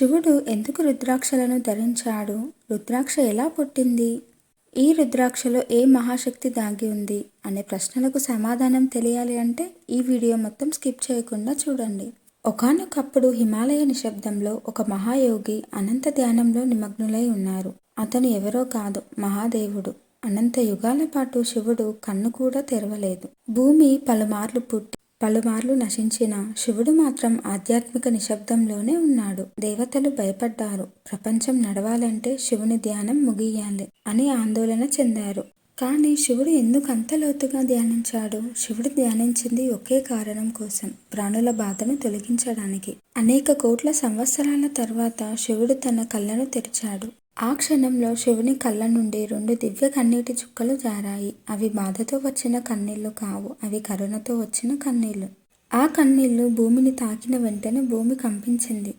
శివుడు ఎందుకు రుద్రాక్షలను ధరించాడు? రుద్రాక్ష ఎలా పుట్టింది? ఈ రుద్రాక్షలో ఏ మహాశక్తి దాగి ఉంది? అనే ప్రశ్నలకు సమాధానం తెలియాలి అంటే ఈ వీడియో మొత్తం స్కిప్ చేయకుండా చూడండి. ఒకానొకప్పుడు హిమాలయ నిశ్శబ్దంలో ఒక మహాయోగి అనంత ధ్యానంలో నిమగ్నులై ఉన్నారు. అతను ఎవరో కాదు, మహాదేవుడు. అనంత యుగాల పాటు శివుడు కన్ను కూడా తెరవలేదు. భూమి పలుమార్లు పుట్టి పలుమార్లు నశించిన శివుడు మాత్రం ఆధ్యాత్మిక నిశ్శబ్దంలోనే ఉన్నాడు. దేవతలు భయపడ్డారు. ప్రపంచం నడవాలంటే శివుని ధ్యానం ముగియాలి అని ఆందోళన చెందారు. కానీ శివుడు ఎందుకు అంత లోతుగా ధ్యానించాడు? శివుడు ధ్యానించింది ఒకే కారణం కోసం, ప్రాణుల బాధను తొలగించడానికి. అనేక కోట్ల సంవత్సరాల తర్వాత శివుడు తన కళ్ళను తెరిచాడు. ఆ క్షణంలో శివుని కళ్ళ నుండి 2 దివ్య కన్నీటి చుక్కలు జారాయి. అవి బాధతో వచ్చిన కన్నీళ్లు కావు, అవి కరుణతో వచ్చిన కన్నీళ్లు. ఆ కన్నీళ్లు భూమిని తాకిన వెంటనే భూమి కంపించింది,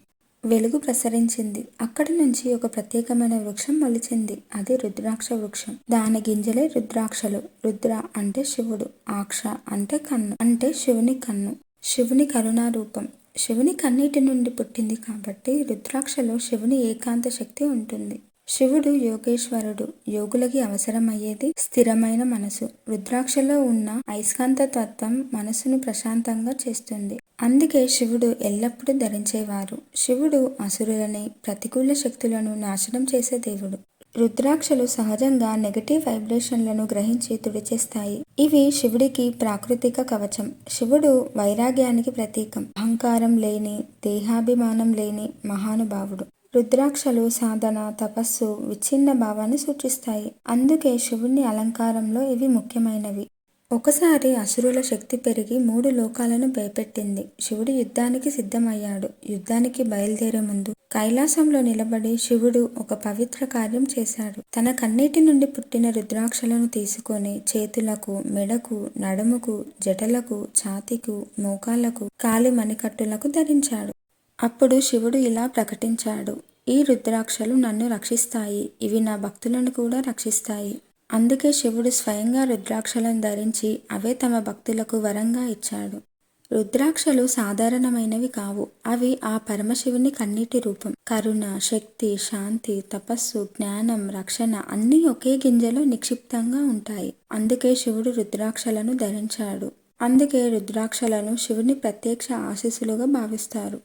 వెలుగు ప్రసరించింది. అక్కడి నుంచి ఒక ప్రత్యేకమైన వృక్షం మొలిచింది. అది రుద్రాక్ష వృక్షం. దాని గింజలే రుద్రాక్షలు. రుద్ర అంటే శివుడు, ఆక్ష అంటే కన్ను, అంటే శివుని కన్ను, శివుని కరుణా రూపం. శివుని కన్నీటి నుండి పుట్టింది కాబట్టి రుద్రాక్షలో శివుని ఏకాంత శక్తి ఉంటుంది. శివుడు యోగేశ్వరుడు. యోగులకి అవసరమయ్యేది స్థిరమైన మనసు. రుద్రాక్షలో ఉన్న అయస్కాంత తత్వం మనసును ప్రశాంతంగా చేస్తుంది. అందుకే శివుడు ఎల్లప్పుడూ ధరించేవారు. శివుడు అసురులని, ప్రతికూల శక్తులను నాశనం చేసే దేవుడు. రుద్రాక్షలు సహజంగా నెగటివ్ వైబ్రేషన్లను గ్రహించి తుడిచేస్తాయి. ఇవి శివుడికి ప్రాకృతిక కవచం. శివుడు వైరాగ్యానికి ప్రతీకం. అహంకారం లేని, దేహాభిమానం లేని మహానుభావుడు. రుద్రాక్షలు సాధన, తపస్సు, విచ్ఛిన్న భావాన్ని సూచిస్తాయి. అందుకే శివుని అలంకారంలో ఇవి ముఖ్యమైనవి. ఒకసారి అసురుల శక్తి పెరిగి 3 లోకాలను భయపెట్టింది. శివుడు యుద్ధానికి సిద్ధమయ్యాడు. యుద్ధానికి బయలుదేరే ముందు కైలాసంలో నిలబడి శివుడు ఒక పవిత్ర కార్యం చేశాడు. తన కన్నీటి నుండి పుట్టిన రుద్రాక్షలను తీసుకొని చేతులకు, మెడకు, నడుముకు, జటలకు, ఛాతీకు, మోకాళ్లకు, కాలి మణికట్టులకు ధరించాడు. అప్పుడు శివుడు ఇలా ప్రకటించాడు: ఈ రుద్రాక్షలు నన్ను రక్షిస్తాయి. ఇవి నా భక్తులను కూడా రక్షిస్తాయి. అందుకే శివుడు స్వయంగా రుద్రాక్షలను ధరించి అవే తమ భక్తులకు వరంగా ఇచ్చాడు. రుద్రాక్షలు సాధారణమైనవి కావు. అవి ఆ పరమశివుని కన్నీటి రూపం. కరుణ, శక్తి, శాంతి, తపస్సు, జ్ఞానం, రక్షణ అన్నీ ఒకే గింజలో నిక్షిప్తంగా ఉంటాయి. అందుకే శివుడు రుద్రాక్షలను ధరించాడు. అందుకే రుద్రాక్షలను శివుని ప్రత్యక్ష ఆశీస్సులుగా భావిస్తారు.